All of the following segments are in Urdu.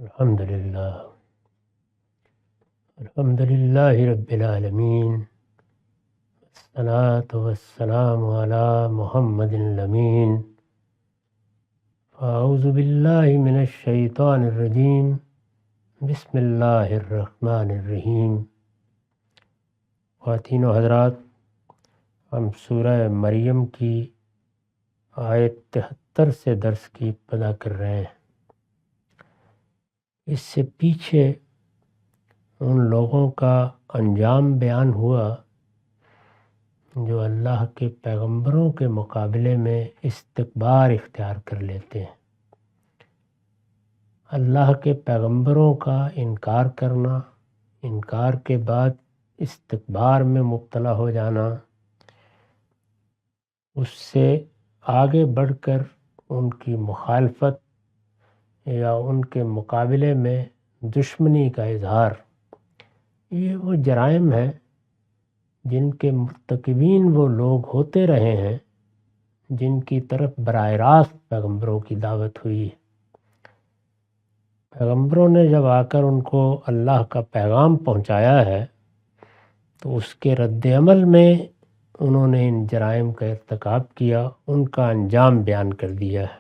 الحمدللہ الحمدللہ رب العالمین، الصلاۃ والسلام علی محمد الامین۔ اعوذ باللہ من الشیطان الرجیم، بسم اللہ الرحمن الرحیم۔ خواتین و حضرات، ہم سورہ مریم کی آیت 73 سے درس کی ابتدا کر رہے ہیں۔ اس سے پیچھے ان لوگوں کا انجام بیان ہوا جو اللہ کے پیغمبروں کے مقابلے میں استکبار اختیار کر لیتے ہیں۔ اللہ کے پیغمبروں کا انکار کرنا، انکار کے بعد استکبار میں مبتلا ہو جانا، اس سے آگے بڑھ کر ان کی مخالفت یا ان کے مقابلے میں دشمنی کا اظہار، یہ وہ جرائم ہیں جن کے مرتکبین وہ لوگ ہوتے رہے ہیں جن کی طرف براہ راست پیغمبروں کی دعوت ہوئی ہے۔ پیغمبروں نے جب آ کر ان کو اللہ کا پیغام پہنچایا ہے تو اس کے رد عمل میں انہوں نے ان جرائم کا ارتکاب کیا، ان کا انجام بیان کر دیا ہے،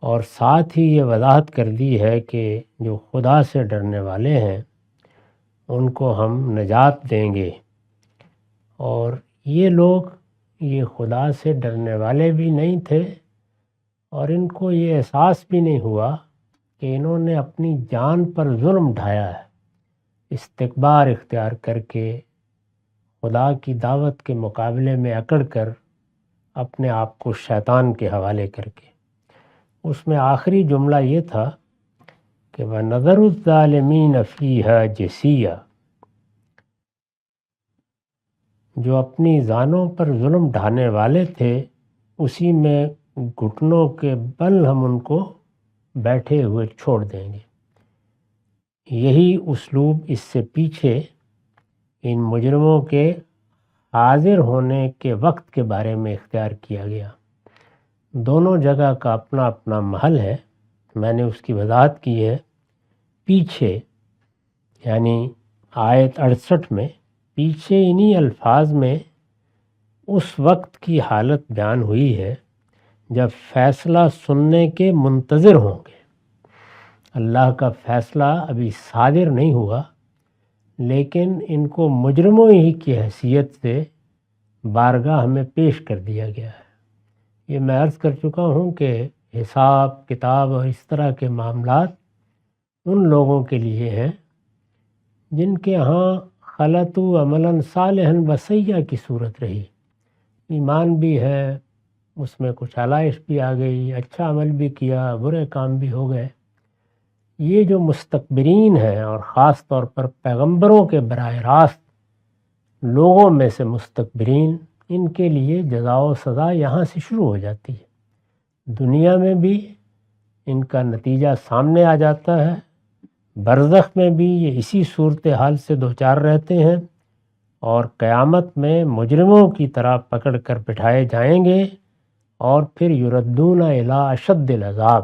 اور ساتھ ہی یہ وضاحت کر دی ہے کہ جو خدا سے ڈرنے والے ہیں ان کو ہم نجات دیں گے۔ اور یہ لوگ یہ خدا سے ڈرنے والے بھی نہیں تھے، اور ان کو یہ احساس بھی نہیں ہوا کہ انہوں نے اپنی جان پر ظلم ڈھایا ہے، استکبار اختیار کر کے خدا کی دعوت کے مقابلے میں اکڑ کر اپنے آپ کو شیطان کے حوالے کر کے۔ اس میں آخری جملہ یہ تھا کہ وَنَذَرُ الظَّالِمِينَ فِيهَا جِثِيًّا، جو اپنی جانوں پر ظلم ڈھانے والے تھے اسی میں گھٹنوں کے بل ہم ان کو بیٹھے ہوئے چھوڑ دیں گے۔ یہی اسلوب اس سے پیچھے ان مجرموں کے حاضر ہونے کے وقت کے بارے میں اختیار کیا گیا۔ دونوں جگہ کا اپنا اپنا محل ہے، میں نے اس کی وضاحت کی ہے۔ پیچھے یعنی آیت 68 میں پیچھے انہی الفاظ میں اس وقت کی حالت بیان ہوئی ہے جب فیصلہ سننے کے منتظر ہوں گے۔ اللہ کا فیصلہ ابھی صادر نہیں ہوا، لیکن ان کو مجرموں ہی کی حیثیت سے بارگاہ میں پیش کر دیا گیا ہے۔ یہ میں عرض کر چکا ہوں کہ حساب کتاب اور اس طرح کے معاملات ان لوگوں کے لیے ہیں جن کے ہاں خلطوا عملا صالحا وسیئا کی صورت رہی، ایمان بھی ہے، اس میں کچھ علائش بھی آ گئی، اچھا عمل بھی کیا، برے کام بھی ہو گئے۔ یہ جو مستکبرین ہیں، اور خاص طور پر پیغمبروں کے براہ راست لوگوں میں سے مستکبرین، ان کے لیے جزا و سزا یہاں سے شروع ہو جاتی ہے۔ دنیا میں بھی ان کا نتیجہ سامنے آ جاتا ہے، برزخ میں بھی یہ اسی صورتحال سے دوچار رہتے ہیں، اور قیامت میں مجرموں کی طرح پکڑ کر بٹھائے جائیں گے، اور پھر یردون الی اشد العذاب،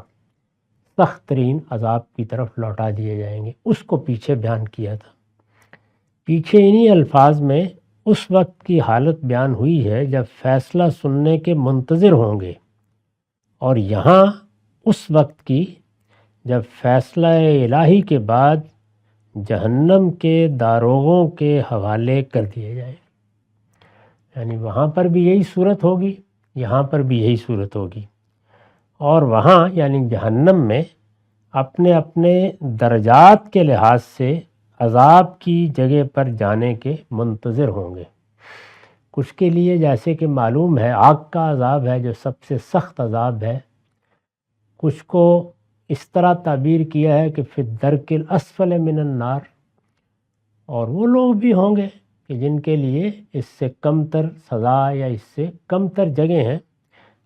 سخت ترین عذاب کی طرف لوٹا دیے جائیں گے۔ اس کو پیچھے بیان کیا تھا۔ پیچھے انہی الفاظ میں اس وقت کی حالت بیان ہوئی ہے جب فیصلہ سننے کے منتظر ہوں گے، اور یہاں اس وقت کی جب فیصلہ الہی کے بعد جہنم کے داروغوں کے حوالے کر دیے جائیں، یعنی وہاں پر بھی یہی صورت ہوگی، یہاں پر بھی یہی صورت ہوگی، اور وہاں یعنی جہنم میں اپنے اپنے درجات کے لحاظ سے عذاب کی جگہ پر جانے کے منتظر ہوں گے۔ کچھ کے لیے جیسے کہ معلوم ہے آگ کا عذاب ہے جو سب سے سخت عذاب ہے، کچھ کو اس طرح تعبیر کیا ہے کہ فی الدرک الاسفل من النار، اور وہ لوگ بھی ہوں گے کہ جن کے لیے اس سے کم تر سزا یا اس سے کم تر جگہ ہیں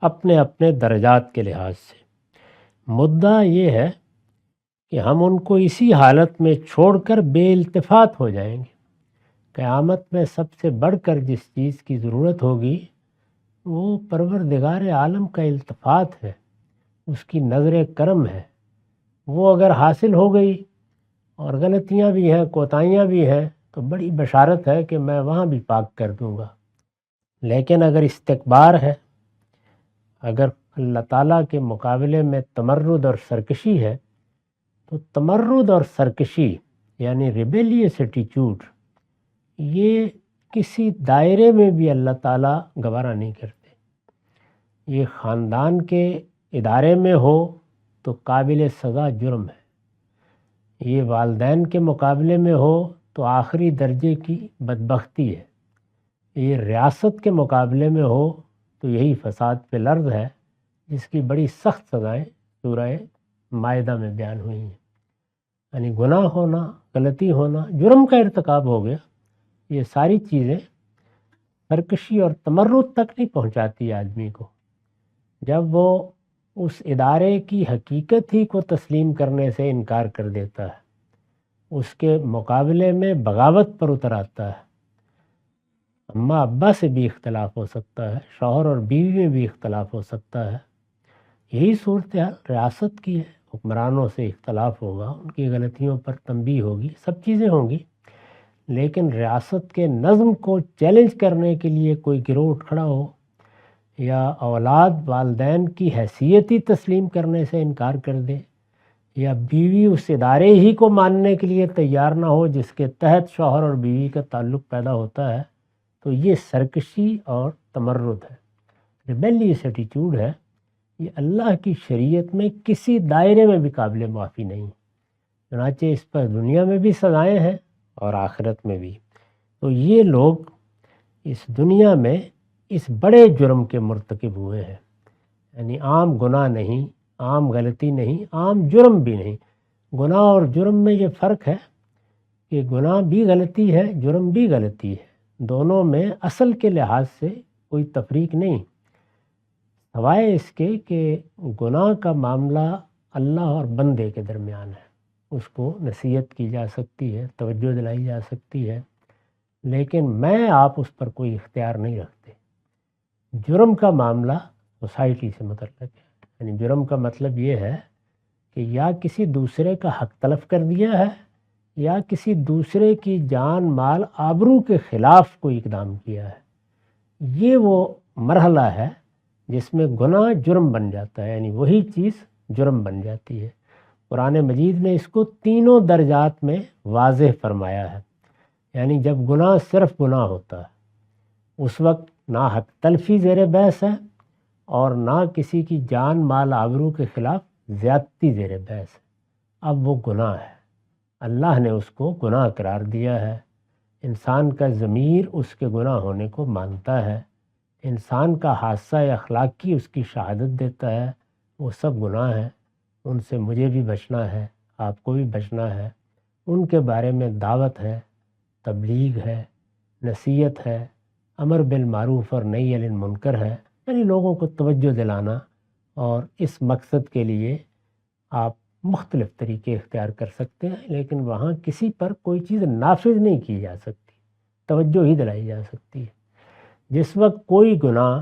اپنے اپنے درجات کے لحاظ سے۔ مدعا یہ ہے کہ ہم ان کو اسی حالت میں چھوڑ کر بے التفات ہو جائیں گے۔ قیامت میں سب سے بڑھ کر جس چیز کی ضرورت ہوگی وہ پروردگار عالم کا التفات ہے، اس کی نظر کرم ہے، وہ اگر حاصل ہو گئی اور غلطیاں بھی ہیں، کوتاہیاں بھی ہیں، تو بڑی بشارت ہے کہ میں وہاں بھی پاک کر دوں گا۔ لیکن اگر استکبار ہے، اگر اللہ تعالیٰ کے مقابلے میں تمرد اور سرکشی ہے، تو تمرد اور سرکشی یعنی ریبیلیس ایٹیچیوڈ یہ کسی دائرے میں بھی اللہ تعالیٰ گوارا نہیں کرتے۔ یہ خاندان کے ادارے میں ہو تو قابل سزا جرم ہے، یہ والدین کے مقابلے میں ہو تو آخری درجے کی بدبختی ہے، یہ ریاست کے مقابلے میں ہو تو یہی فساد فی الارض ہے، جس کی بڑی سخت سزائیں سورہ مائدہ میں بیان ہوئی ہیں۔ یعنی گناہ ہونا، غلطی ہونا، جرم کا ارتکاب ہو گیا، یہ ساری چیزیں سرکشی اور تمرد تک نہیں پہنچاتی آدمی کو۔ جب وہ اس ادارے کی حقیقت ہی کو تسلیم کرنے سے انکار کر دیتا ہے، اس کے مقابلے میں بغاوت پر اتر آتا ہے، اماں ابا سے بھی اختلاف ہو سکتا ہے، شوہر اور بیوی میں بھی اختلاف ہو سکتا ہے، یہی صورتحال ریاست کی ہے، حکمرانوں سے اختلاف ہوگا، ان کی غلطیوں پر تنبیہ ہوگی، سب چیزیں ہوں گی، لیکن ریاست کے نظم کو چیلنج کرنے کے لیے کوئی گروہ کھڑا ہو، یا اولاد والدین کی حیثیت ہی تسلیم کرنے سے انکار کر دے، یا بیوی اس ادارے ہی کو ماننے کے لیے تیار نہ ہو جس کے تحت شوہر اور بیوی کا تعلق پیدا ہوتا ہے، تو یہ سرکشی اور تمرد ہے، ریبیلیس ایٹیچیوڈ ہے۔ یہ اللہ کی شریعت میں کسی دائرے میں بھی قابل معافی نہیں، چنانچہ اس پر دنیا میں بھی سزائیں ہیں اور آخرت میں بھی۔ تو یہ لوگ اس دنیا میں اس بڑے جرم کے مرتکب ہوئے ہیں، یعنی عام گناہ نہیں، عام غلطی نہیں، عام جرم بھی نہیں۔ گناہ اور جرم میں یہ فرق ہے کہ گناہ بھی غلطی ہے، جرم بھی غلطی ہے، دونوں میں اصل کے لحاظ سے کوئی تفریق نہیں، سوائے اس کے کہ گناہ کا معاملہ اللہ اور بندے کے درمیان ہے، اس کو نصیحت کی جا سکتی ہے، توجہ دلائی جا سکتی ہے، لیکن میں آپ اس پر کوئی اختیار نہیں رکھتے۔ جرم کا معاملہ سوسائٹی سے متعلق ہے، یعنی جرم کا مطلب یہ ہے کہ یا کسی دوسرے کا حق تلف کر دیا ہے، یا کسی دوسرے کی جان مال آبرو کے خلاف کوئی اقدام کیا ہے، یہ وہ مرحلہ ہے جس میں گناہ جرم بن جاتا ہے، یعنی وہی چیز جرم بن جاتی ہے۔ قرآن مجید نے اس کو تینوں درجات میں واضح فرمایا ہے، یعنی جب گناہ صرف گناہ ہوتا ہے اس وقت نہ حق تلفی زیر بحث ہے اور نہ کسی کی جان مال آبرو کے خلاف زیادتی زیر بحث ہے، اب وہ گناہ ہے، اللہ نے اس کو گناہ قرار دیا ہے، انسان کا ضمیر اس کے گناہ ہونے کو مانتا ہے، انسان کا حادثہ اخلاقی اس کی شہادت دیتا ہے، وہ سب گناہ ہیں، ان سے مجھے بھی بچنا ہے، آپ کو بھی بچنا ہے، ان کے بارے میں دعوت ہے، تبلیغ ہے، نصیحت ہے، امر بالمعروف اور نہی عن المنکر ہے، یعنی لوگوں کو توجہ دلانا، اور اس مقصد کے لیے آپ مختلف طریقے اختیار کر سکتے ہیں، لیکن وہاں کسی پر کوئی چیز نافذ نہیں کی جا سکتی، توجہ ہی دلائی جا سکتی ہے۔ جس وقت کوئی گناہ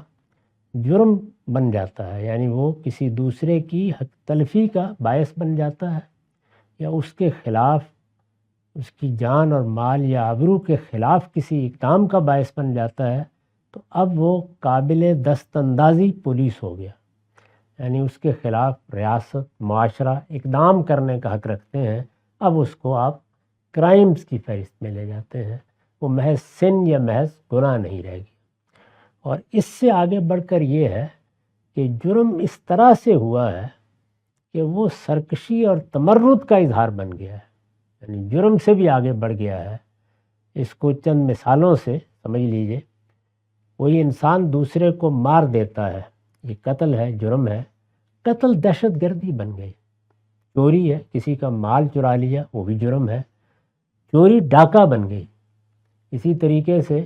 جرم بن جاتا ہے، یعنی وہ کسی دوسرے کی حق تلفی کا باعث بن جاتا ہے، یا اس کے خلاف اس کی جان اور مال یا آبرو کے خلاف کسی اقدام کا باعث بن جاتا ہے، تو اب وہ قابل دست اندازی پولیس ہو گیا، یعنی اس کے خلاف ریاست معاشرہ اقدام کرنے کا حق رکھتے ہیں، اب اس کو آپ کرائمز کی فہرست میں لے جاتے ہیں، وہ محض سن یا محض گناہ نہیں رہے گی۔ اور اس سے آگے بڑھ کر یہ ہے کہ جرم اس طرح سے ہوا ہے کہ وہ سرکشی اور تمرد کا اظہار بن گیا ہے، یعنی جرم سے بھی آگے بڑھ گیا ہے۔ اس کو چند مثالوں سے سمجھ لیجئے، کوئی انسان دوسرے کو مار دیتا ہے، یہ قتل ہے، جرم ہے، قتل دہشت گردی بن گئی، چوری ہے، کسی کا مال چرا لیا، وہ بھی جرم ہے، چوری ڈاکہ بن گئی۔ اسی طریقے سے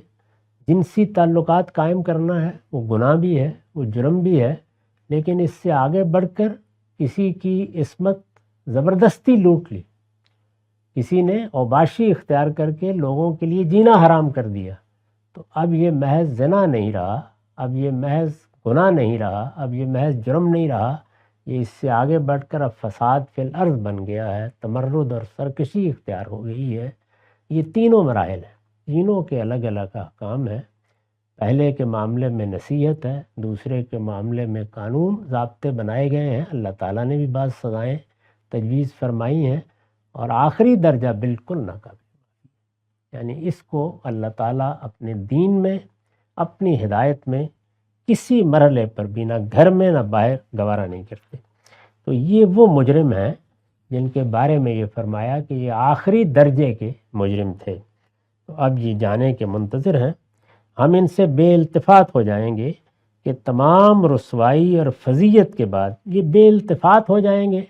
جنسی تعلقات قائم کرنا ہے، وہ گناہ بھی ہے، وہ جرم بھی ہے، لیکن اس سے آگے بڑھ کر کسی کی عصمت زبردستی لوٹ لی، کسی نے اوباشی اختیار کر کے لوگوں کے لیے جینا حرام کر دیا، تو اب یہ محض زنا نہیں رہا، اب یہ محض گناہ نہیں رہا، اب یہ محض جرم نہیں رہا، یہ اس سے آگے بڑھ کر اب فساد فی الارض بن گیا ہے، تمرد اور سرکشی اختیار ہو گئی ہے۔ یہ تینوں مراحل ہیں، تینوں کے الگ الگ احکام ہیں۔ پہلے کے معاملے میں نصیحت ہے، دوسرے کے معاملے میں قانون ضابطے بنائے گئے ہیں، اللہ تعالیٰ نے بھی بعض سزائیں تجویز فرمائی ہیں، اور آخری درجہ بالکل ناقابل، یعنی اس کو اللہ تعالیٰ اپنے دین میں، اپنی ہدایت میں کسی مرحلے پر بھی، نہ گھر میں نہ باہر، گوارا نہیں کرتے۔ تو یہ وہ مجرم ہیں جن کے بارے میں یہ فرمایا کہ یہ آخری درجے کے مجرم تھے۔ تو اب یہ جانے کے منتظر ہیں، ہم ان سے بے التفات ہو جائیں گے کہ تمام رسوائی اور فضیحت کے بعد یہ بے التفات ہو جائیں گے۔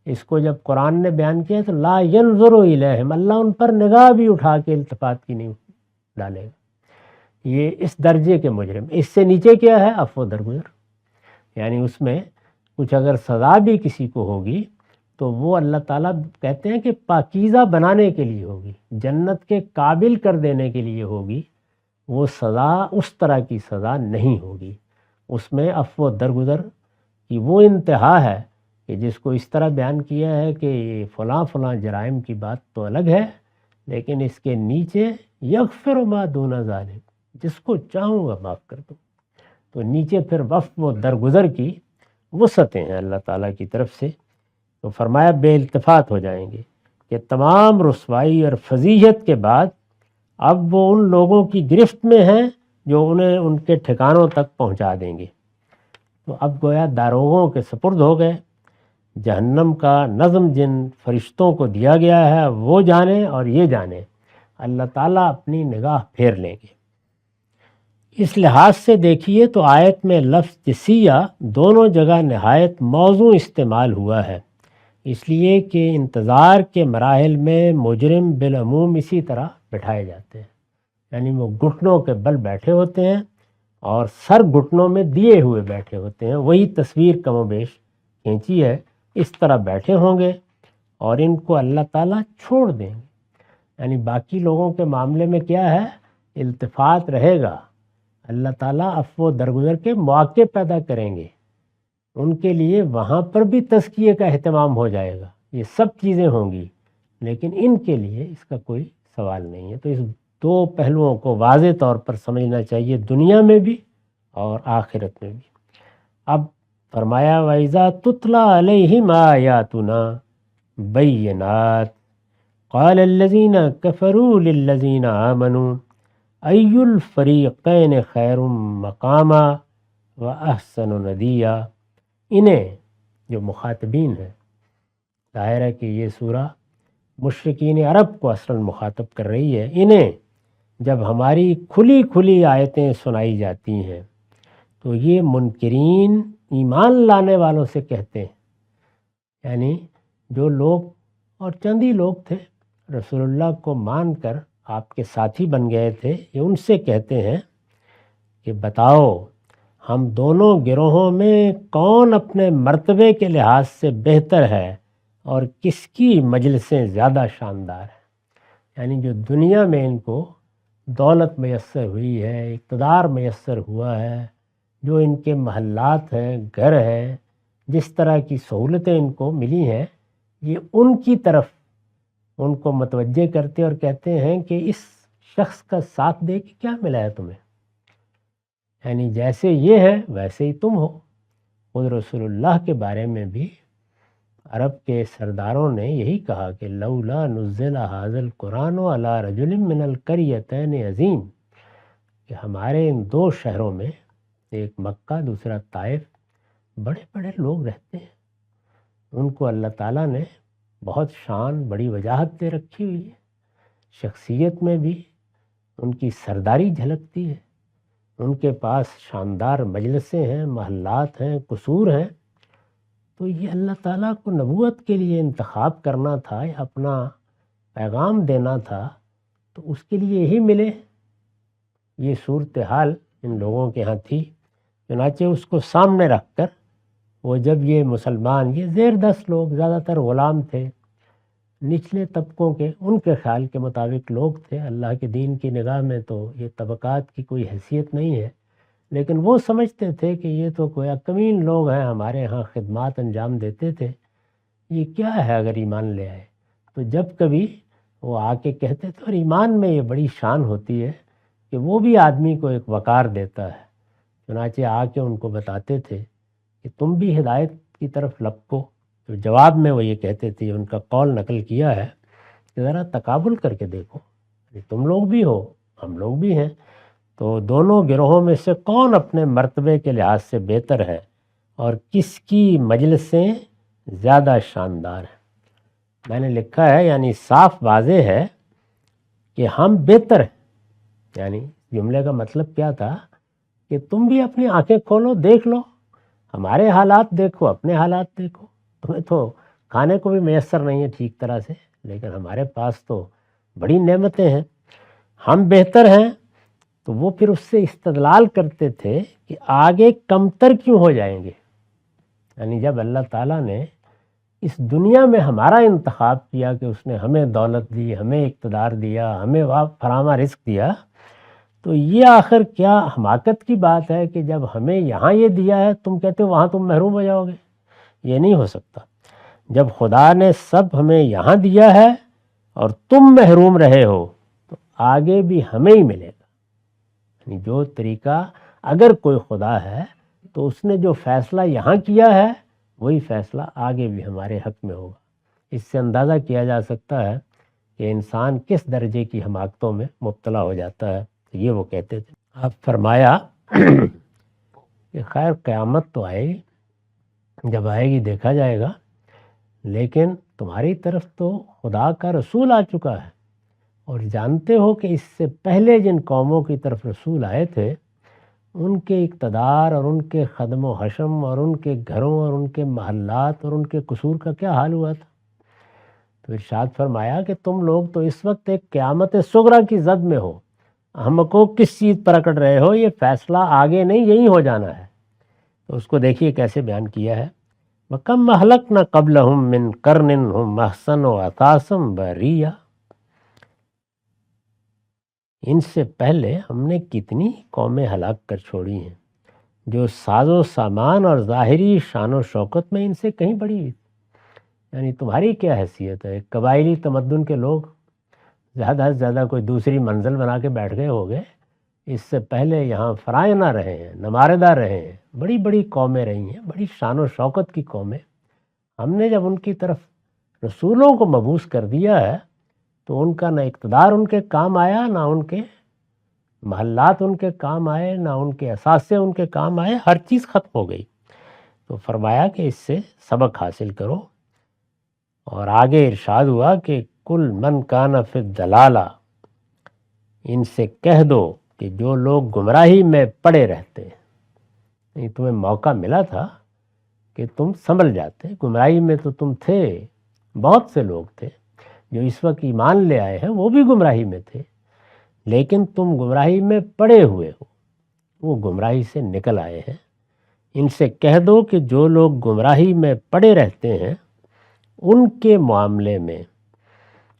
اس کو جب قرآن نے بیان کیا تو لا ينظر الیہم، اللہ ان پر نگاہ بھی اٹھا کے التفات کی نہیں ڈالے گا۔ یہ اس درجے کے مجرم۔ اس سے نیچے کیا ہے؟ عفو درگزر، یعنی اس میں کچھ اگر سزا بھی کسی کو ہوگی تو وہ اللہ تعالیٰ کہتے ہیں کہ پاکیزہ بنانے کے لیے ہوگی، جنت کے قابل کر دینے کے لیے ہوگی، وہ سزا اس طرح کی سزا نہیں ہوگی۔ اس میں عفو درگزر کی وہ انتہا ہے کہ جس کو اس طرح بیان کیا ہے کہ فلاں فلاں جرائم کی بات تو الگ ہے، لیکن اس کے نیچے یغفر ما دون ذالک، جس کو چاہوں گا معاف کر دوں۔ تو نیچے پھر عفو درگزر کی وسعتیں ہیں اللہ تعالیٰ کی طرف سے۔ تو فرمایا بے التفات ہو جائیں گے کہ تمام رسوائی اور فضیحت کے بعد اب وہ ان لوگوں کی گرفت میں ہیں جو انہیں ان کے ٹھکانوں تک پہنچا دیں گے۔ تو اب گویا داروغوں کے سپرد ہو گئے، جہنم کا نظم جن فرشتوں کو دیا گیا ہے وہ جانے اور یہ جانے، اللہ تعالیٰ اپنی نگاہ پھیر لیں گے۔ اس لحاظ سے دیکھیے تو آیت میں لفظ جسیہ دونوں جگہ نہایت موزوں استعمال ہوا ہے، اس لیے کہ انتظار کے مراحل میں مجرم بالعموم اسی طرح بٹھائے جاتے ہیں، یعنی وہ گھٹنوں کے بل بیٹھے ہوتے ہیں اور سر گھٹنوں میں دیے ہوئے بیٹھے ہوتے ہیں۔ وہی تصویر کم و بیش کھینچی ہے، اس طرح بیٹھے ہوں گے اور ان کو اللہ تعالیٰ چھوڑ دیں گے۔ یعنی باقی لوگوں کے معاملے میں کیا ہے؟ التفات رہے گا، اللہ تعالیٰ عفو درگزر کے مواقع پیدا کریں گے، ان کے لیے وہاں پر بھی تزکیے کا اہتمام ہو جائے گا، یہ سب چیزیں ہوں گی، لیکن ان کے لیے اس کا کوئی سوال نہیں ہے۔ تو اس دو پہلوؤں کو واضح طور پر سمجھنا چاہیے، دنیا میں بھی اور آخرت میں بھی۔ اب فرمایا وَإِذَا تُتْلَى عَلَيْهِمْ آيَاتُنَا بَيِّنَاتٍ قَالَ الَّذِينَ كَفَرُوا لِلَّذِينَ آمَنُوا أَيُّ الْفَرِيقَيْنِ خَيْرٌ مَقَامًا وَأَحْسَنُ نَدِيًّا۔ انہیں جو مخاطبین ہیں، ظاہر ہے کہ یہ سورہ مشرکین عرب کو اصلاً مخاطب کر رہی ہے، انہیں جب ہماری کھلی کھلی آیتیں سنائی جاتی ہیں تو یہ منکرین ایمان لانے والوں سے کہتے ہیں، یعنی جو لوگ، اور چند ہی لوگ تھے رسول اللہ کو مان کر آپ کے ساتھی بن گئے تھے، یہ ان سے کہتے ہیں کہ بتاؤ ہم دونوں گروہوں میں کون اپنے مرتبے کے لحاظ سے بہتر ہے اور کس کی مجلسیں زیادہ شاندار ہیں۔ یعنی جو دنیا میں ان کو دولت میسر ہوئی ہے، اقتدار میسر ہوا ہے، جو ان کے محلات ہیں، گھر ہے، جس طرح کی سہولتیں ان کو ملی ہیں، یہ ان کی طرف ان کو متوجہ کرتے اور کہتے ہیں کہ اس شخص کا ساتھ دے کے کیا ملا ہے تمہیں، یعنی جیسے یہ ہے ویسے ہی تم ہو۔ خود رسول اللہ کے بارے میں بھی عرب کے سرداروں نے یہی کہا کہ لولا نزل ھذا القرآن علی رجل من القریتین عظیم، کہ ہمارے ان دو شہروں میں، ایک مکہ دوسرا طائف، بڑے بڑے لوگ رہتے ہیں، ان کو اللہ تعالیٰ نے بہت شان، بڑی وجاہت دے رکھی ہوئی ہے، شخصیت میں بھی ان کی سرداری جھلکتی ہے، ان کے پاس شاندار مجلسیں ہیں، محلات ہیں، قصور ہیں۔ تو یہ اللہ تعالیٰ کو نبوت کے لیے انتخاب کرنا تھا، اپنا پیغام دینا تھا، تو اس کے لیے یہی ملے۔ یہ صورتحال ان لوگوں کے ہاں تھی، چنانچہ اس کو سامنے رکھ کر وہ جب یہ مسلمان، یہ زیر 10 لوگ، زیادہ تر غلام تھے، نچلے طبقوں کے، ان کے خیال کے مطابق لوگ تھے، اللہ کے دین کی نگاہ میں تو یہ طبقات کی کوئی حیثیت نہیں ہے، لیکن وہ سمجھتے تھے کہ یہ تو کوئی کمین لوگ ہیں، ہمارے ہاں خدمات انجام دیتے تھے، یہ کیا ہے اگر ایمان لے آئے؟ تو جب کبھی وہ آ کے کہتے تھے، اور ایمان میں یہ بڑی شان ہوتی ہے کہ وہ بھی آدمی کو ایک وقار دیتا ہے، چنانچہ آ کے ان کو بتاتے تھے کہ تم بھی ہدایت کی طرف لپکو۔ تو جواب میں وہ یہ کہتے تھے، ان کا قول نقل کیا ہے کہ ذرا تقابل کر کے دیکھو، تم لوگ بھی ہو، ہم لوگ بھی ہیں، تو دونوں گروہوں میں سے کون اپنے مرتبے کے لحاظ سے بہتر ہے اور کس کی مجلسیں زیادہ شاندار ہیں۔ میں نے لکھا ہے، یعنی صاف واضح ہے کہ ہم بہتر ہیں۔ یعنی جملے کا مطلب کیا تھا کہ تم بھی اپنی آنکھیں کھولو، دیکھ لو، ہمارے حالات دیکھو، اپنے حالات دیکھو، تمہیں تو کھانے کو بھی میسر نہیں ہے ٹھیک طرح سے، لیکن ہمارے پاس تو بڑی نعمتیں ہیں، ہم بہتر ہیں۔ تو وہ پھر اس سے استدلال کرتے تھے کہ آگے کمتر کیوں ہو جائیں گے؟ یعنی جب اللہ تعالیٰ نے اس دنیا میں ہمارا انتخاب کیا کہ اس نے ہمیں دولت دی، ہمیں اقتدار دیا، ہمیں فراوان رزق دیا، تو یہ آخر کیا حماقت کی بات ہے کہ جب ہمیں یہاں یہ دیا ہے تم کہتے ہو وہاں تم محروم ہو جاؤ گے؟ یہ نہیں ہو سکتا۔ جب خدا نے سب ہمیں یہاں دیا ہے اور تم محروم رہے ہو تو آگے بھی ہمیں ہی ملے گا۔ یعنی جو طریقہ، اگر کوئی خدا ہے تو اس نے جو فیصلہ یہاں کیا ہے وہی فیصلہ آگے بھی ہمارے حق میں ہوگا۔ اس سے اندازہ کیا جا سکتا ہے کہ انسان کس درجے کی حماقتوں میں مبتلا ہو جاتا ہے۔ یہ وہ کہتے تھے۔ اب فرمایا کہ خیر قیامت تو آئے گی، جب آئے گی دیکھا جائے گا، لیکن تمہاری طرف تو خدا کا رسول آ چکا ہے، اور جانتے ہو کہ اس سے پہلے جن قوموں کی طرف رسول آئے تھے ان کے اقتدار اور ان کے خدم و حشم اور ان کے گھروں اور ان کے محلات اور ان کے قصور کا کیا حال ہوا تھا۔ تو ارشاد فرمایا کہ تم لوگ تو اس وقت ایک قیامت صغریٰ کی زد میں ہو، ہم کو کس چیز پر اکڑ رہے ہو؟ یہ فیصلہ آگے نہیں، یہی ہو جانا ہے۔ تو اس کو دیکھیے کیسے بیان کیا ہے، وَكَمْ أَهْلَكْنَا قَبْلَهُمْ مِنْ قَرْنٍ هُمْ أَحْسَنُ أَثَاثًا بَرِيًّا۔ ان سے پہلے ہم نے کتنی قومیں ہلاک کر چھوڑی ہیں جو ساز و سامان اور ظاہری شان و شوکت میں ان سے کہیں بڑی ہوئی۔ یعنی تمہاری کیا حیثیت ہے؟ قبائلی تمدن کے لوگ زیادہ سے زیادہ کوئی دوسری منزل بنا کے بیٹھ گئے ہو گئے، اس سے پہلے یہاں فرائض رہے ہیں، نماردہ رہے ہیں، بڑی بڑی قومیں رہی ہیں، بڑی شان و شوکت کی قومیں۔ ہم نے جب ان کی طرف رسولوں کو مبعوث کر دیا ہے تو ان کا نہ اقتدار ان کے کام آیا، نہ ان کے محلات ان کے کام آئے، نہ ان کے اثاثے ان کے کام آئے، ہر چیز ختم ہو گئی۔ تو فرمایا کہ اس سے سبق حاصل کرو، اور آگے ارشاد ہوا کہ کل من کان فی الضلالہ، ان سے کہہ دو کہ جو لوگ گمراہی میں پڑے رہتے ہیں، تمہیں موقع ملا تھا کہ تم سنبھل جاتے، گمراہی میں تو تم تھے، بہت سے لوگ تھے جو اس وقت ایمان لے آئے ہیں وہ بھی گمراہی میں تھے، لیکن تم گمراہی میں پڑے ہوئے ہو، وہ گمراہی سے نکل آئے ہیں۔ ان سے کہہ دو کہ جو لوگ گمراہی میں پڑے رہتے ہیں ان کے معاملے میں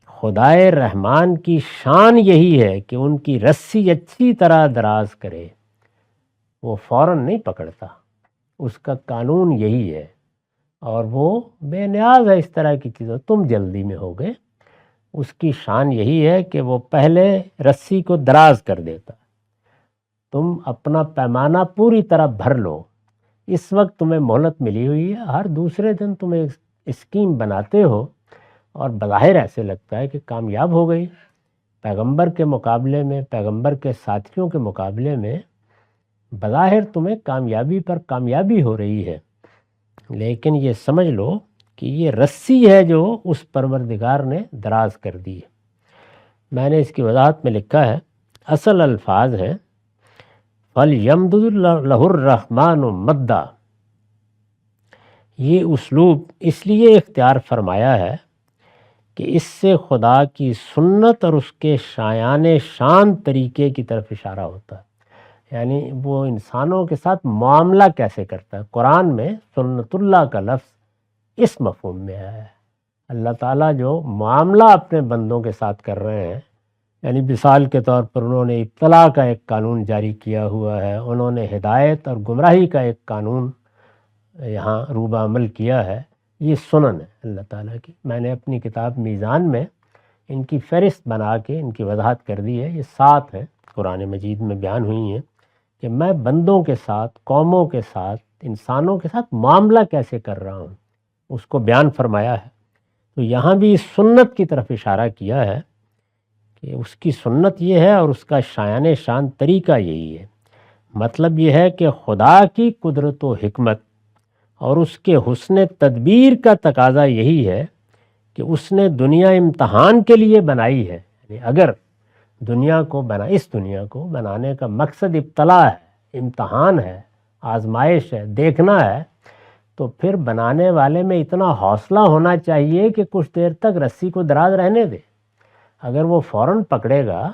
خدائے رحمان کی شان یہی ہے کہ ان کی رسی اچھی طرح دراز کرے، وہ فوراً نہیں پکڑتا، اس کا قانون یہی ہے، اور وہ بے نیاز ہے اس طرح کی چیزوں، تم جلدی میں ہو گئے۔ اس کی شان یہی ہے کہ وہ پہلے رسی کو دراز کر دیتا، تم اپنا پیمانہ پوری طرح بھر لو، اس وقت تمہیں مہلت ملی ہوئی ہے، ہر دوسرے دن تم ایک اسکیم بناتے ہو اور بظاہر ایسے لگتا ہے کہ کامیاب ہو گئی، پیغمبر کے مقابلے میں، پیغمبر کے ساتھیوں کے مقابلے میں بظاہر تمہیں کامیابی پر کامیابی ہو رہی ہے، لیکن یہ سمجھ لو کہ یہ رسی ہے جو اس پروردگار نے دراز کر دی ہے۔ میں نے اس کی وضاحت میں لکھا ہے، اصل الفاظ ہے فَلْيَمْدُدْ لَهُ الرَّحْمَنُ مَدًّا۔ یہ اسلوب اس لیے اختیار فرمایا ہے کہ اس سے خدا کی سنت اور اس کے شایان شان طریقے کی طرف اشارہ ہوتا ہے، یعنی وہ انسانوں کے ساتھ معاملہ کیسے کرتا ہے۔ قرآن میں سنت اللہ کا لفظ اس مفہوم میں ہے، اللہ تعالیٰ جو معاملہ اپنے بندوں کے ساتھ کر رہے ہیں یعنی مثال کے طور پر انہوں نے ابتلا کا ایک قانون جاری کیا ہوا ہے، انہوں نے ہدایت اور گمراہی کا ایک قانون یہاں روبہ عمل کیا ہے۔ یہ سنن ہے اللہ تعالیٰ کی۔ میں نے اپنی کتاب میزان میں ان کی فہرست بنا کے ان کی وضاحت کر دی ہے، یہ 7 ہیں، قرآن مجید میں بیان ہوئی ہیں کہ میں بندوں کے ساتھ، قوموں کے ساتھ، انسانوں کے ساتھ معاملہ کیسے کر رہا ہوں، اس کو بیان فرمایا ہے۔ تو یہاں بھی سنت کی طرف اشارہ کیا ہے کہ اس کی سنت یہ ہے اور اس کا شایان شان طریقہ یہی ہے۔ مطلب یہ ہے کہ خدا کی قدرت و حکمت اور اس کے حسن تدبیر کا تقاضا یہی ہے کہ اس نے دنیا امتحان کے لیے بنائی ہے۔ یعنی اگر اس دنیا کو بنانے کا مقصد ابتلا ہے، امتحان ہے، آزمائش ہے، دیکھنا ہے، تو پھر بنانے والے میں اتنا حوصلہ ہونا چاہیے کہ کچھ دیر تک رسی کو دراز رہنے دے۔ اگر وہ فوراً پکڑے گا،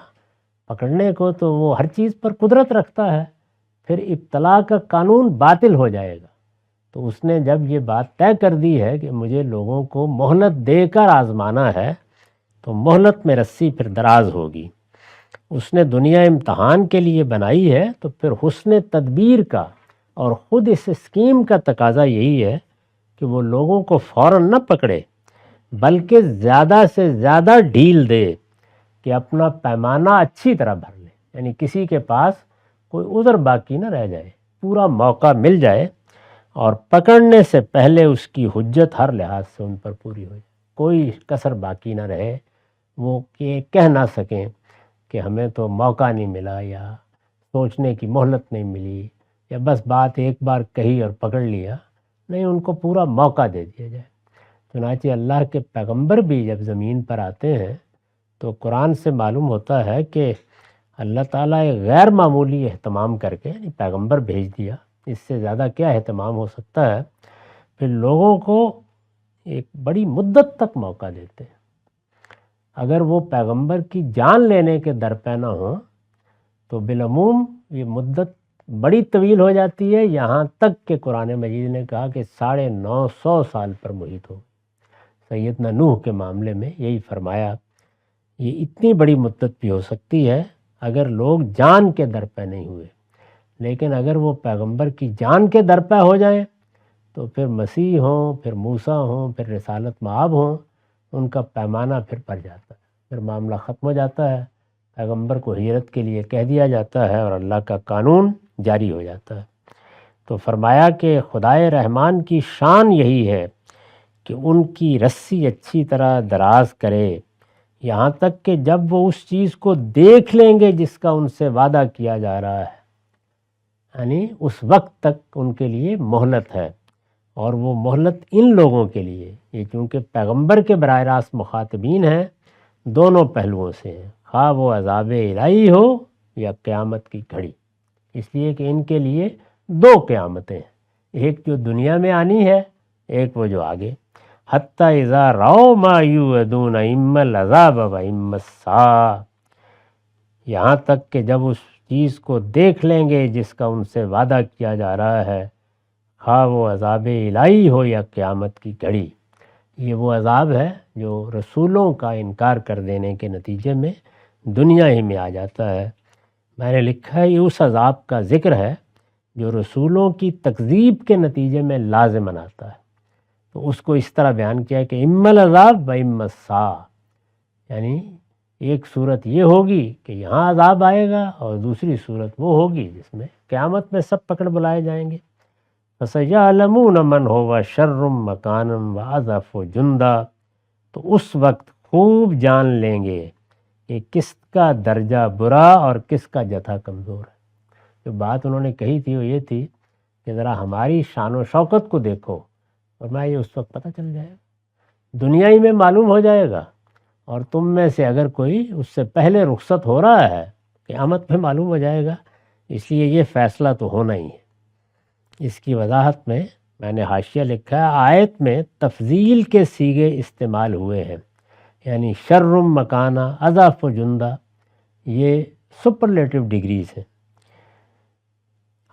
پکڑنے کو تو وہ ہر چیز پر قدرت رکھتا ہے، پھر ابتلا کا قانون باطل ہو جائے گا۔ تو اس نے جب یہ بات طے کر دی ہے کہ مجھے لوگوں کو مہلت دے کر آزمانا ہے، تو مہلت میں رسی پھر دراز ہوگی۔ اس نے دنیا امتحان کے لیے بنائی ہے، تو پھر حسن تدبیر کا اور خود اس اسکیم کا تقاضا یہی ہے کہ وہ لوگوں کو فوراً نہ پکڑے، بلکہ زیادہ سے زیادہ ڈھیل دے کہ اپنا پیمانہ اچھی طرح بھر لے۔ یعنی کسی کے پاس کوئی عذر باقی نہ رہ جائے، پورا موقع مل جائے اور پکڑنے سے پہلے اس کی حجت ہر لحاظ سے ان پر پوری ہو جائے، کوئی کسر باقی نہ رہے، وہ کہہ نہ سکیں کہ ہمیں تو موقع نہیں ملا، یا سوچنے کی مہلت نہیں ملی، یا بس بات ایک بار کہی اور پکڑ لیا۔ نہیں، ان کو پورا موقع دے دیا جائے۔ چنانچہ اللہ کے پیغمبر بھی جب زمین پر آتے ہیں تو قرآن سے معلوم ہوتا ہے کہ اللہ تعالیٰ ایک غیر معمولی اہتمام کر کے یعنی پیغمبر بھیج دیا، اس سے زیادہ کیا اہتمام ہو سکتا ہے، پھر لوگوں کو ایک بڑی مدت تک موقع دیتے ہیں۔ اگر وہ پیغمبر کی جان لینے کے درپے نہ ہوں تو بالعموم یہ مدت بڑی طویل ہو جاتی ہے، یہاں تک کہ قرآن مجید نے کہا کہ 950 سال پر محیط ہو۔ سیدنا نوح کے معاملے میں یہی فرمایا، یہ اتنی بڑی مدت بھی ہو سکتی ہے اگر لوگ جان کے درپے نہیں ہوئے، لیکن اگر وہ پیغمبر کی جان کے درپے ہو جائیں تو پھر مسیح ہوں، پھر موسیٰ ہوں، پھر رسالت مآب ہوں، ان کا پیمانہ پھر پڑ جاتا ہے، پھر معاملہ ختم ہو جاتا ہے، پیغمبر کو ہجرت کے لیے کہہ دیا جاتا ہے اور اللہ کا قانون جاری ہو جاتا ہے۔ تو فرمایا کہ خدائے رحمان کی شان یہی ہے کہ ان کی رسی اچھی طرح دراز کرے، یہاں تک کہ جب وہ اس چیز کو دیکھ لیں گے جس کا ان سے وعدہ کیا جا رہا ہے، یعنی اس وقت تک ان کے لیے مہلت ہے۔ اور وہ مہلت ان لوگوں کے لیے، یہ چونکہ پیغمبر کے براہ راست مخاطبین ہیں، دونوں پہلوؤں سے ہیں، خواہ وہ عذاب الہی ہو یا قیامت کی گھڑی، اس لیے کہ ان کے لیے 2 قیامتیں ہیں، ایک جو دنیا میں آنی ہے، ایک وہ جو آگے۔ حتیٰ اذا رأوا ما یوعدون اما العذاب و اما الساعۃ، یہاں تک کہ جب اس چیز کو دیکھ لیں گے جس کا ان سے وعدہ کیا جا رہا ہے، خواہ وہ عذاب الہی ہو یا قیامت کی گھڑی۔ یہ وہ عذاب ہے جو رسولوں کا انکار کر دینے کے نتیجے میں دنیا ہی میں آ جاتا ہے۔ میں نے لکھا ہے یہ اس عذاب کا ذکر ہے جو رسولوں کی تکذیب کے نتیجے میں لازماً آتا ہے۔ تو اس کو اس طرح بیان کیا کہ اما العذاب و اما الساعۃ، یعنی ایک صورت یہ ہوگی کہ یہاں عذاب آئے گا اور دوسری صورت وہ ہوگی جس میں قیامت میں سب پکڑ بلائے جائیں گے۔ فَسَيَعْلَمُونَ مَنْ هُوَ شَرٌّ مَكَانًا وَأَضْعَفُ جُنْدًا، تو اس وقت خوب جان لیں گے کہ کس کا درجہ برا اور کس کا جتھا کمزور ہے۔ جو بات انہوں نے کہی تھی وہ یہ تھی کہ ذرا ہماری شان و شوکت کو دیکھو، اور میں یہ اس وقت پتہ چل جائے گا، دنیا ہی میں معلوم ہو جائے گا، اور تم میں سے اگر کوئی اس سے پہلے رخصت ہو رہا ہے قیامت میں معلوم ہو جائے گا۔ اس لیے یہ فیصلہ تو ہونا ہی ہے۔ اس کی وضاحت میں نے حاشیہ لکھا ہے، آیت میں تفضیل کے صیغے استعمال ہوئے ہیں، یعنی شر مکانہ، اضعف جندہ، یہ سپرلیٹو ڈگریز ہیں۔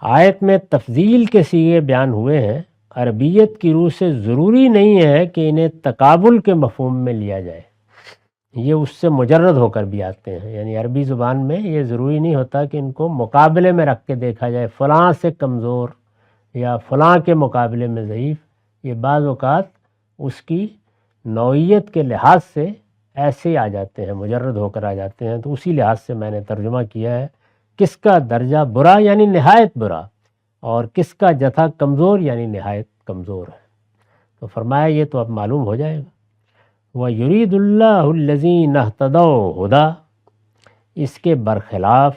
آیت میں تفضیل کے صیغے بیان ہوئے ہیں، عربیت کی روح سے ضروری نہیں ہے کہ انہیں تقابل کے مفہوم میں لیا جائے، یہ اس سے مجرد ہو کر بھی آتے ہیں، یعنی عربی زبان میں یہ ضروری نہیں ہوتا کہ ان کو مقابلے میں رکھ کے دیکھا جائے، فلاں سے کمزور یا فلاں کے مقابلے میں ضعیف، یہ بعض اوقات اس کی نوعیت کے لحاظ سے ایسے آ جاتے ہیں، مجرد ہو کر آ جاتے ہیں۔ تو اسی لحاظ سے میں نے ترجمہ کیا ہے، کس کا درجہ برا یعنی نہایت برا، اور کس کا جتھا کمزور یعنی نہایت کمزور ہے۔ تو فرمایا یہ تو اب معلوم ہو جائے گا۔ وَيُرِيدُ اللَّهُ الَّذِينَ اهْتَدَوْا هُدًى، اس کے برخلاف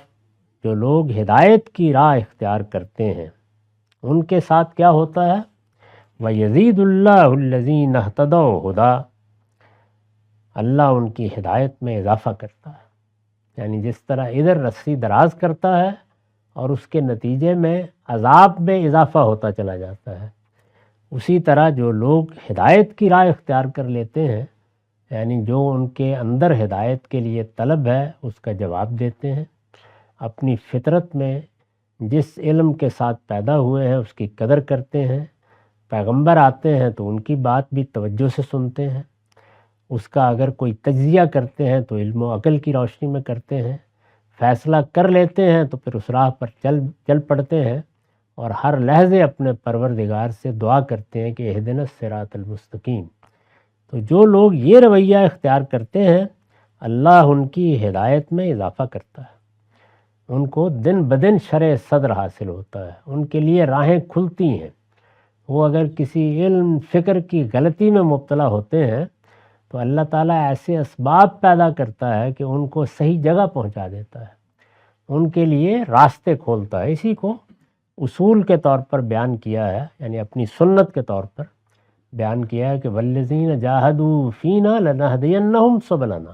جو لوگ ہدایت کی راہ اختیار کرتے ہیں ان کے ساتھ کیا ہوتا ہے؟ وَيَزِيدُ اللَّهُ الَّذِينَ اهْتَدَوْا هُدًى، اللہ ان کی ہدایت میں اضافہ کرتا ہے، یعنی جس طرح ادھر رسی دراز کرتا ہے اور اس کے نتیجے میں عذاب میں اضافہ ہوتا چلا جاتا ہے، اسی طرح جو لوگ ہدایت کی راہ اختیار کر لیتے ہیں، یعنی جو ان کے اندر ہدایت کے لیے طلب ہے اس کا جواب دیتے ہیں، اپنی فطرت میں جس علم کے ساتھ پیدا ہوئے ہیں اس کی قدر کرتے ہیں، پیغمبر آتے ہیں تو ان کی بات بھی توجہ سے سنتے ہیں، اس کا اگر کوئی تجزیہ کرتے ہیں تو علم و عقل کی روشنی میں کرتے ہیں، فیصلہ کر لیتے ہیں تو پھر اس راہ پر چل پڑتے ہیں، اور ہر لحظے اپنے پروردگار سے دعا کرتے ہیں کہ اہدنا الصراط المستقیم۔ تو جو لوگ یہ رویہ اختیار کرتے ہیں اللہ ان کی ہدایت میں اضافہ کرتا ہے، ان کو دن بدن شرح صدر حاصل ہوتا ہے، ان کے لیے راہیں کھلتی ہیں۔ وہ اگر کسی علم فکر کی غلطی میں مبتلا ہوتے ہیں تو اللہ تعالیٰ ایسے اسباب پیدا کرتا ہے کہ ان کو صحیح جگہ پہنچا دیتا ہے، ان کے لیے راستے کھولتا ہے۔ اسی کو اصول کے طور پر بیان کیا ہے، یعنی اپنی سنت کے طور پر بیان کیا ہے کہ والذین جاہدوا فینا لنہدینہم سبلنا۔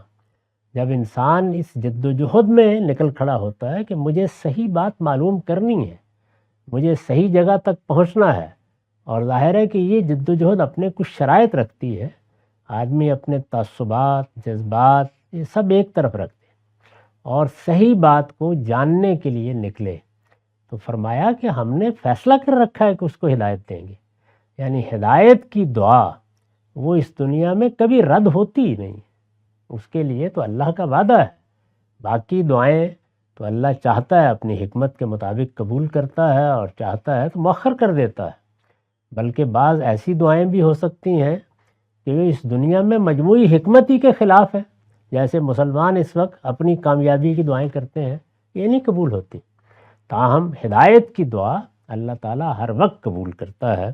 جب انسان اس جد و جہد میں نکل کھڑا ہوتا ہے کہ مجھے صحیح بات معلوم کرنی ہے، مجھے صحیح جگہ تک پہنچنا ہے، اور ظاہر ہے کہ یہ جد و جہد اپنے کچھ شرائط رکھتی ہے، آدمی اپنے تعصبات جذبات یہ سب ایک طرف رکھ دے اور صحیح بات کو جاننے کے لیے نکلے، تو فرمایا کہ ہم نے فیصلہ کر رکھا ہے کہ اس کو ہدایت دیں گے۔ یعنی ہدایت کی دعا وہ اس دنیا میں کبھی رد ہوتی ہی نہیں، اس کے لیے تو اللہ کا وعدہ ہے۔ باقی دعائیں تو اللہ چاہتا ہے اپنی حکمت کے مطابق قبول کرتا ہے، اور چاہتا ہے تو مؤخر کر دیتا ہے، بلکہ بعض ایسی دعائیں بھی ہو سکتی ہیں کہ وہ اس دنیا میں مجموعی حکمت ہی کے خلاف ہے، جیسے مسلمان اس وقت اپنی کامیابی کی دعائیں کرتے ہیں، یہ نہیں قبول ہوتی۔ تاہم ہدایت کی دعا اللہ تعالیٰ ہر وقت قبول کرتا ہے،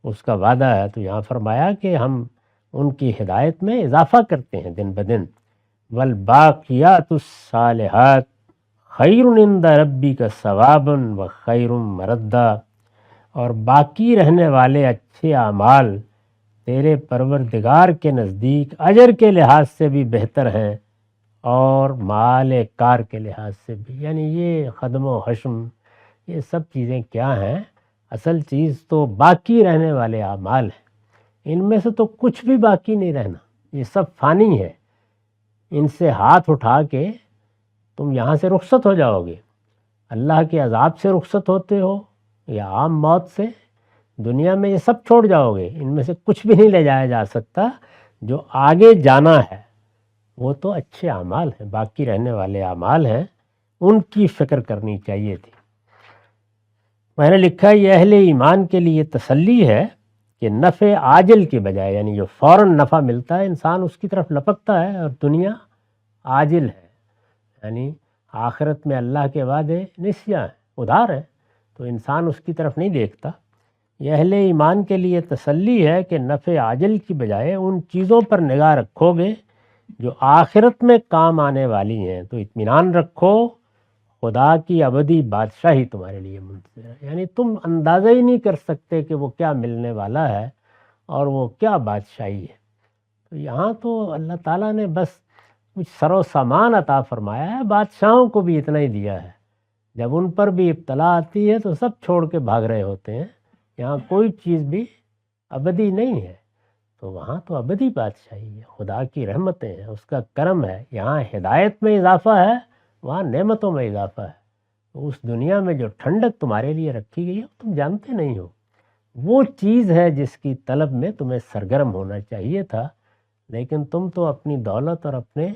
اس کا وعدہ ہے۔ تو یہاں فرمایا کہ ہم ان کی ہدایت میں اضافہ کرتے ہیں دن بدن۔ والباقیات الصالحات خیر عند ربک ثوابا وخیر مردا، اور باقی رہنے والے اچھے اعمال تیرے پروردگار کے نزدیک اجر کے لحاظ سے بھی بہتر ہیں اور مال کار کے لحاظ سے بھی۔ یعنی یہ خدم و حشم یہ سب چیزیں کیا ہیں؟ اصل چیز تو باقی رہنے والے اعمال ہیں، ان میں سے تو کچھ بھی باقی نہیں رہنا، یہ سب فانی ہے، ان سے ہاتھ اٹھا کے تم یہاں سے رخصت ہو جاؤ گے، اللہ کے عذاب سے رخصت ہوتے ہو یا عام موت سے، دنیا میں یہ سب چھوڑ جاؤ گے، ان میں سے کچھ بھی نہیں لے جایا جا سکتا۔ جو آگے جانا ہے وہ تو اچھے اعمال ہیں، باقی رہنے والے اعمال ہیں، ان کی فکر کرنی چاہیے تھی۔ میں نے لکھا یہ اہل ایمان کے لیے تسلی ہے کہ نفع عاجل کی بجائے، یعنی جو فوراً نفع ملتا ہے انسان اس کی طرف لپکتا ہے، اور دنیا عاجل ہے، یعنی آخرت میں اللہ کے وعدے نسیاں ہیں، ادھار ہے، تو انسان اس کی طرف نہیں دیکھتا۔ یہ اہل ایمان کے لیے تسلی ہے کہ نفع عاجل کی بجائے ان چیزوں پر نگاہ رکھو گے جو آخرت میں کام آنے والی ہیں، تو اطمینان رکھو، خدا کی ابدی بادشاہی تمہارے لیے منتظر ہے۔ یعنی تم اندازہ ہی نہیں کر سکتے کہ وہ کیا ملنے والا ہے اور وہ کیا بادشاہی ہے۔ تو یہاں تو اللہ تعالیٰ نے بس کچھ سر و سامان عطا فرمایا ہے، بادشاہوں کو بھی اتنا ہی دیا ہے، جب ان پر بھی ابتلا آتی ہے تو سب چھوڑ کے بھاگ رہے ہوتے ہیں، یہاں کوئی چیز بھی ابدی نہیں ہے، تو وہاں تو ابدی بادشاہی ہے، خدا کی رحمتیں ہیں، اس کا کرم ہے، یہاں ہدایت میں اضافہ ہے، وہاں نعمتوں میں اضافہ ہے۔ تو اس دنیا میں جو ٹھنڈک تمہارے لیے رکھی گئی ہے تم جانتے نہیں ہو، وہ چیز ہے جس کی طلب میں تمہیں سرگرم ہونا چاہیے تھا، لیکن تم تو اپنی دولت اور اپنے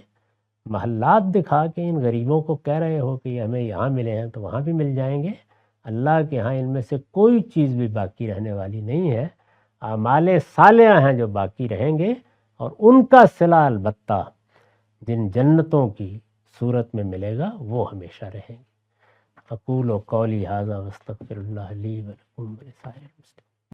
محلات دکھا کے ان غریبوں کو کہہ رہے ہو کہ ہمیں یہاں ملے ہیں تو وہاں بھی مل جائیں گے۔ اللہ کے ہاں ان میں سے کوئی چیز بھی باقی رہنے والی نہیں ہے، اعمال صالحہ ہیں جو باقی رہیں گے، اور ان کا صلہ البتہ جن جنتوں کی صورت میں ملے گا وہ ہمیشہ رہیں گے۔ اقول قولی ھذا واستغفر اللہ لی ولکم ولسائر المسلمین۔